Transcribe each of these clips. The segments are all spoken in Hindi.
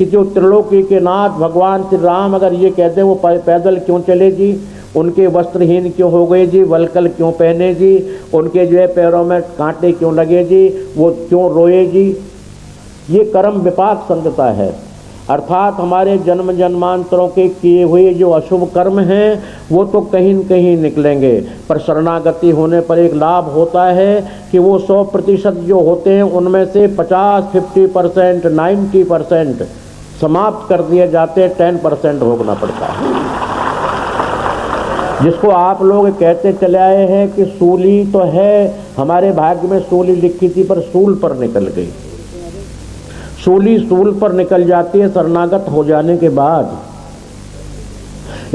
कि जो त्रिलोकी के नाथ भगवान श्री राम अगर ये कहते हैं वो पैदल क्यों चले जी, उनके वस्त्रहीन क्यों हो गए जी, वलकल क्यों पहने जी, उनके जो है पैरों में कांटे क्यों लगे जी, वो क्यों रोए जी। ये कर्म विपाक संगता है, अर्थात हमारे जन्म जन्मांतरों के किए हुए जो अशुभ कर्म हैं वो तो कहीं न कहीं निकलेंगे, पर शरणागति होने पर एक लाभ होता है कि वो 100% जो होते हैं उनमें से 50-50% 90% समाप्त कर दिए जाते हैं, 10% भोगना पड़ता है। जिसको आप लोग कहते चले आए हैं कि सूली तो है, हमारे भाग्य में सूली लिखी थी पर सूल पर निकल गई। सूली सूल पर निकल जाती है शरणागत हो जाने के बाद।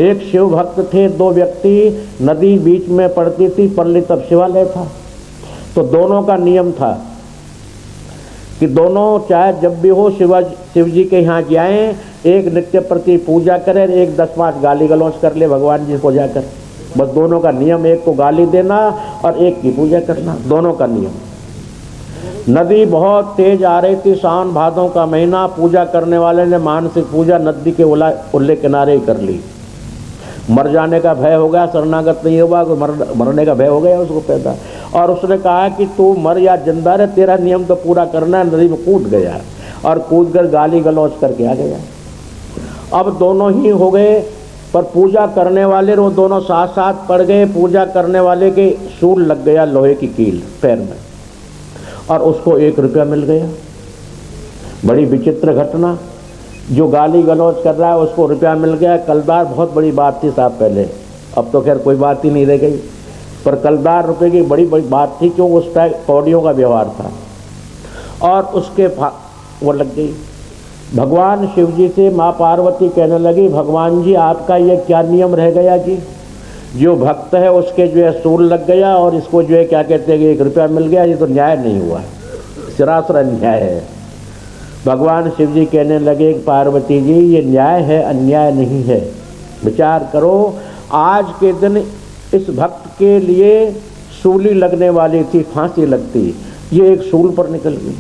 एक शिव भक्त थे, दो व्यक्ति, नदी बीच में पड़ती थी, पल्ली तब शिवालय था, तो दोनों का नियम था कि दोनों चाहे जब भी हो शिव जी के यहाँ जाएं, एक नित्य प्रति पूजा करें, एक 10-5 गाली गलौज कर ले भगवान जी को जाकर। बस दोनों का नियम, एक को गाली देना और एक की पूजा करना, दोनों का नियम। नदी बहुत तेज आ रही थी, सावन भादों का महीना, पूजा करने वाले ने मानसिक पूजा नदी के उल्ले किनारे ही कर ली। मर जाने का भय हो गया, शरणागत नहीं होगा, मरने का भय हो गया उसको पैदा, और उसने कहा कि तू मर या जिंदा रहे, तेरा नियम तो पूरा करना है। नदी में कूद गया और कूद कर गाली गलौज करके आ गया। अब दोनों ही हो गए, पर पूजा करने वाले वो दोनों साथ साथ पड़ गए। पूजा करने वाले के सूल लग गया लोहे की कील पैर में, और उसको 1 रुपया मिल गया। बड़ी विचित्र घटना, जो गाली गलौज कर रहा है उसको रुपया मिल गया। कलदार बहुत बड़ी बात थी साहब पहले, अब तो खैर कोई बात ही नहीं रह गई, पर कलदार रुपये की बड़ी बड़ी बात थी, क्यों उस टाइम कौड़ियों का व्यवहार था। और उसके वो लग गई। भगवान शिव जी से माँ पार्वती कहने लगी, भगवान जी आपका ये क्या नियम रह गया जी, जो भक्त है उसके जो है सूल लग गया और इसको जो है क्या कहते हैं कि 1 रुपया मिल गया, ये तो न्याय नहीं हुआ, सरासर अन्याय है। भगवान शिव जी कहने लगे, पार्वती जी ये न्याय है, अन्याय नहीं है। विचार करो, आज के दिन इस भक्त के लिए सूली लगने वाली थी, फांसी लगती, ये एक सूल पर निकल गई,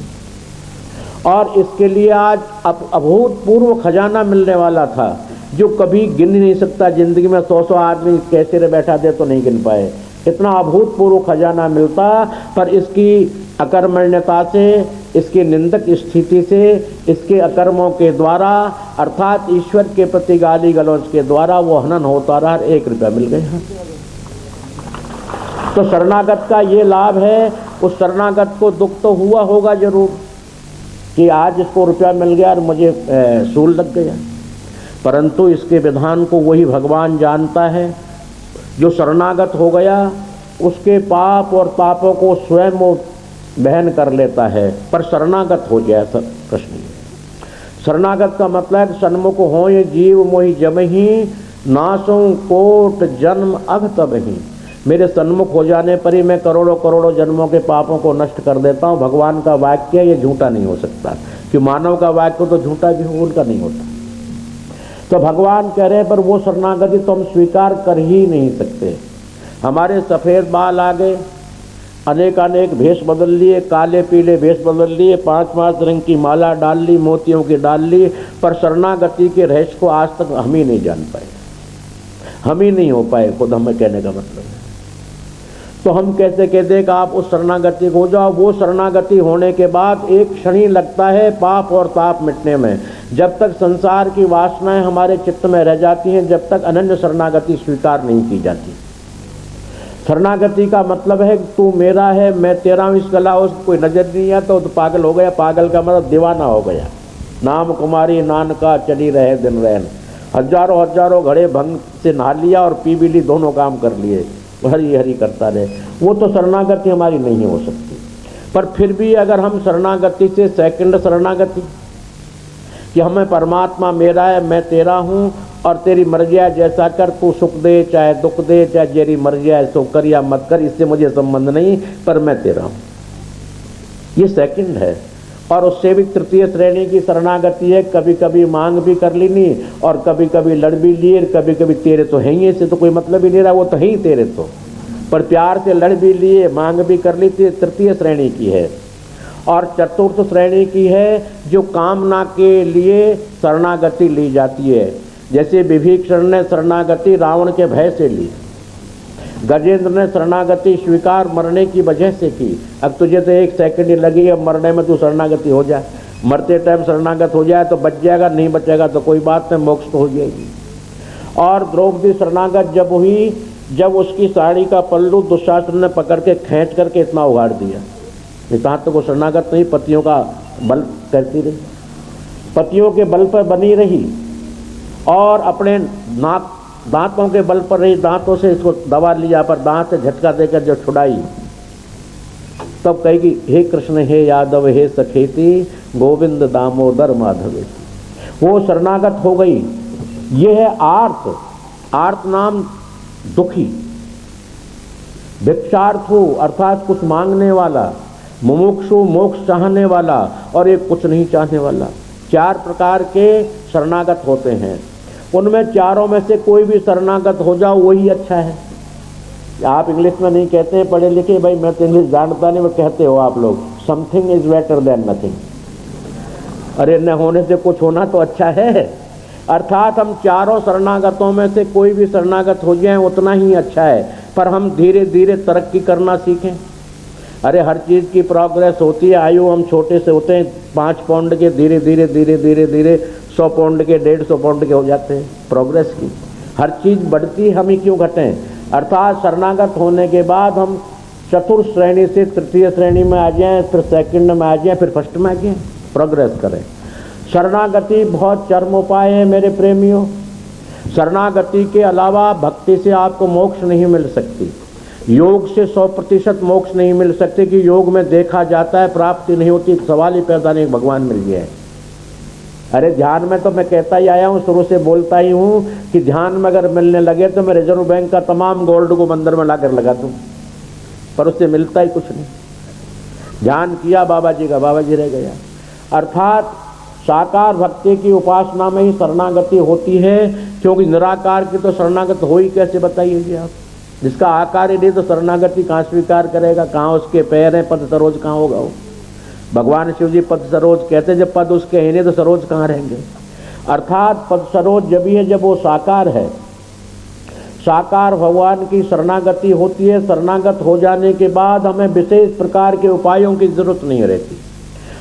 और इसके लिए आज अभूतपूर्व खजाना मिलने वाला था, जो कभी गिन नहीं सकता। जिंदगी में 100 आदमी कैसे रे बैठा दे तो नहीं गिन पाए, इतना अभूतपूर्व खजाना मिलता, पर इसकी अकर्मण्यता से, इसकी निंदक स्थिति से, इसके अकर्मों के द्वारा, अर्थात ईश्वर के प्रति गाली गलौज के द्वारा वो हनन होता रहा, 1 रुपया मिल गया। तो शरणागत का ये लाभ है। उस शरणागत को दुख तो हुआ होगा जरूर कि आज इसको रुपया मिल गया और मुझे सूल लग गया, परंतु इसके विधान को वही भगवान जानता है। जो शरणागत हो गया उसके पाप और तापों को स्वयं वो बहन कर लेता है, पर शरणागत हो जाए सब प्रश्न है। शरणागत का मतलब सन्मुख हो ये जीव मोहि जमहि, नासों कोट जन्म अघ तबहि। मेरे सन्मुख हो जाने पर ही मैं करोड़ों करोड़ों जन्मों के पापों को नष्ट कर देता हूँ। भगवान का वाक्य ये झूठा नहीं हो सकता, कि मानव का वाक्य तो झूठा भी हो, उनका नहीं होता। तो भगवान कह रहे हैं, पर वो शरणागति तो हम स्वीकार कर ही नहीं सकते। हमारे सफ़ेद बाल आ गए, अनेक भेष बदल लिए, काले पीले भेष बदल लिए, 5-5 रंग की माला डाल ली, मोतियों की डाल ली, पर शरणागति के रहस्य को आज तक हम ही नहीं जान पाए, हम ही नहीं हो पाए खुद। हमें कहने का मतलब है, तो हम कैसे कहते कि आप उस शरणागति को हो जाओ। वो शरणागति होने के बाद एक क्षण ही लगता है पाप और ताप मिटने में। जब तक संसार की वासनाएं हमारे चित्त में रह जाती हैं, जब तक अनन्य शरणागति स्वीकार नहीं की जाती। शरणागति का मतलब है तू मेरा है, मैं तेरा हूँ, इस कला उसको कोई नजर नहीं आता तो पागल हो गया। पागल का मतलब दीवाना हो गया। नाम कुमारी नानका चली रहे दिन रैन, हजारों घड़े भंग से नहा लिया और पी भी ली, दोनों काम कर लिए, हरी हरी करता रहे। वो तो शरणागति हमारी नहीं हो सकती। पर फिर भी अगर हम शरणागति से सेकंड शरणागति, कि हमें परमात्मा मेरा है, मैं तेरा हूँ और तेरी मर्जी है, जैसा कर, तू सुख दे चाहे दुख दे, चाहे जेरी मर्जी है सो कर या मत कर, इससे मुझे संबंध नहीं, पर मैं तेरा हूँ, ये सेकंड है। और उससे भी तृतीय श्रेणी की शरणागति है, कभी कभी मांग भी कर लेनी और कभी कभी लड़ भी लिए, कभी कभी तेरे तो है ही, इससे तो कोई मतलब ही नहीं रहा, वो तो है ही तेरे तो, पर प्यार से लड़ भी लिए, मांग भी कर ली, तृतीय श्रेणी की है। और चतुर्थ श्रेणी की है जो कामना के लिए शरणागति ली जाती है। जैसे विभीषण ने शरणागति रावण के भय से ली, गजेंद्र ने शरणागति स्वीकार मरने की वजह से की। अब तुझे तो 1 सेकंड ही लगी, अब मरने में तू शरणागति हो जाए, मरते टाइम शरणागत हो जाए तो बच जाएगा, नहीं बचेगा तो कोई बात नहीं, मोक्ष तो हो जाएगी। और द्रौपदी शरणागत जब हुई, जब उसकी साड़ी का पल्लू दुशासन ने पकड़ के खींच करके इतना उगाड़ दिया, इतना तो वो शरणागत नहीं, पतियों का बल करती रही, पतियों के बल पर बनी रही और अपने दांतों के बल पर रही, दांतों से इसको दबा लिया, पर दांत से झटका देकर जो छुड़ाई, तब कहेगी हे कृष्ण हे यादव हे सखेती गोविंद दामोदर माधवे, वो शरणागत हो गई। ये है आर्त, आर्त नाम दुखी, भिक्षार्थु अर्थात कुछ मांगने वाला, मुमुक्षु मोक्ष चाहने वाला, और एक कुछ नहीं चाहने वाला। 4 प्रकार के शरणागत होते हैं, उनमें चारों में से कोई भी शरणागत हो जाओ वही अच्छा है। आप इंग्लिश में नहीं कहते हैं पढ़े लिखे, भाई मैं तो इंग्लिश जानता नहीं, वो कहते हो आप लोग something is better than nothing, अरे न होने से कुछ होना तो अच्छा है। अर्थात हम चारों शरणागतों में से कोई भी शरणागत हो जाए उतना ही अच्छा है, पर हम धीरे धीरे तरक्की करना सीखें। अरे हर चीज़ की प्रोग्रेस होती है, आयु हम छोटे से होते हैं 5 पाउंड के, धीरे धीरे धीरे धीरे धीरे 100 पाउंड के, 150 पाउंड के हो जाते हैं। प्रोग्रेस की हर चीज़ बढ़ती, हम ही क्यों घटें। अर्थात शरणागत होने के बाद हम चतुर्थ श्रेणी से तृतीय श्रेणी में आ जाएं, फिर सेकंड में आ जाएं, फिर फर्स्ट में आ जाएं, प्रोग्रेस करें। शरणागति बहुत चरम उपाय है मेरे प्रेमियों। शरणागति के अलावा भक्ति से आपको मोक्ष नहीं मिल सकती, योग से 100% मोक्ष नहीं मिल सकते, कि योग में देखा जाता है प्राप्ति नहीं होती, सवाल ही पैदा नहीं भगवान मिल गया है। अरे ध्यान में तो मैं कहता ही आया हूँ, शुरू से बोलता ही हूँ कि ध्यान में अगर मिलने लगे तो मैं रिजर्व बैंक का तमाम गोल्ड को मंदिर में ला कर लगा दूँ, पर उससे मिलता ही कुछ नहीं। ध्यान किया बाबा जी का, बाबा जी रह गया। अर्थात साकार भक्ति की उपासना में ही शरणागति होती है, क्योंकि निराकार की तो शरणागत हो ही कैसे बताइए आप। जिसका आकार ही नहीं तो शरणागति कहाँ स्वीकार करेगा, कहाँ उसके पैर हैं, पद सरोज कहाँ होगा वो। भगवान शिव जी पद सरोज कहते, जब पद उसके हैं नहीं तो सरोज कहाँ रहेंगे। अर्थात पद सरोज जब ही है जब वो साकार है। साकार भगवान की शरणागति होती है। शरणागत हो जाने के बाद हमें विशेष प्रकार के उपायों की जरूरत नहीं रहती।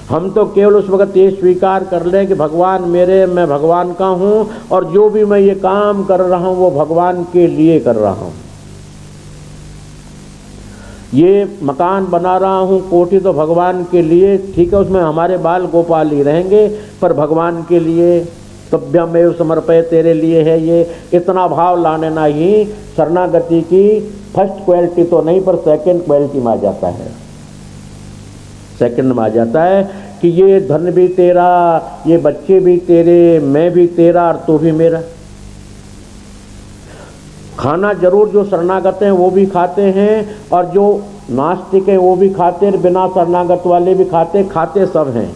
हम तो केवल उस वक्त ये स्वीकार कर लें कि भगवान मेरे, मैं भगवान का हूँ, और जो भी मैं ये काम कर रहा हूँ वो भगवान के लिए कर रहा हूँ। ये मकान बना रहा हूँ, कोठी तो भगवान के लिए, ठीक है, उसमें हमारे बाल गोपाल ही रहेंगे, पर भगवान के लिए, तभ्यमेव समर्पय, तेरे लिए है। ये इतना भाव लाने ना ही शरणागति की फर्स्ट क्वालिटी तो नहीं, पर सेकंड क्वालिटी में आ जाता है। सेकंड में आ जाता है कि ये धन भी तेरा, ये बच्चे भी तेरे, मैं भी तेरा और तू भी मेरा। खाना जरूर जो शरणागत हैं वो भी खाते हैं, और जो नास्तिक हैं वो भी खाते हैं, बिना शरणागत वाले भी खाते सब हैं,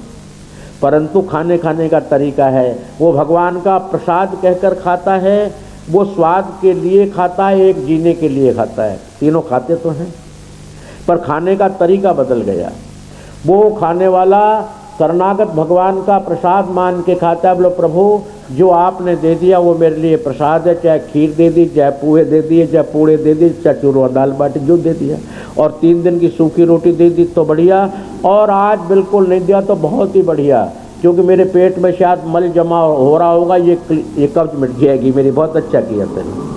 परंतु खाने का तरीका है। वो भगवान का प्रसाद कहकर खाता है, वो स्वाद के लिए खाता है, एक जीने के लिए खाता है। तीनों खाते तो हैं, पर खाने का तरीका बदल गया। वो खाने वाला शरणागत भगवान का प्रसाद मान के खाता है। बोलो प्रभु जो आपने दे दिया वो मेरे लिए प्रसाद है, चाहे खीर दे दी, चाहे पुए दे दिए, चाहे पूड़े दे दिए, चाहे चूरमा दाल बाटी जो दे दिया, और 3 दिन की सूखी रोटी दे दी तो बढ़िया, और आज बिल्कुल नहीं दिया तो बहुत ही बढ़िया, क्योंकि मेरे पेट में शायद मल जमा हो रहा होगा, ये कब्ज मिट जाएगी मेरी। बहुत अच्छा किया सर।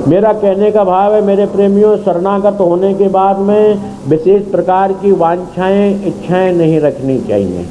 मेरा कहने का भाव है मेरे प्रेमियों, शरणागत होने के बाद में विशेष प्रकार की वांछाएं, इच्छाएं नहीं रखनी चाहिए।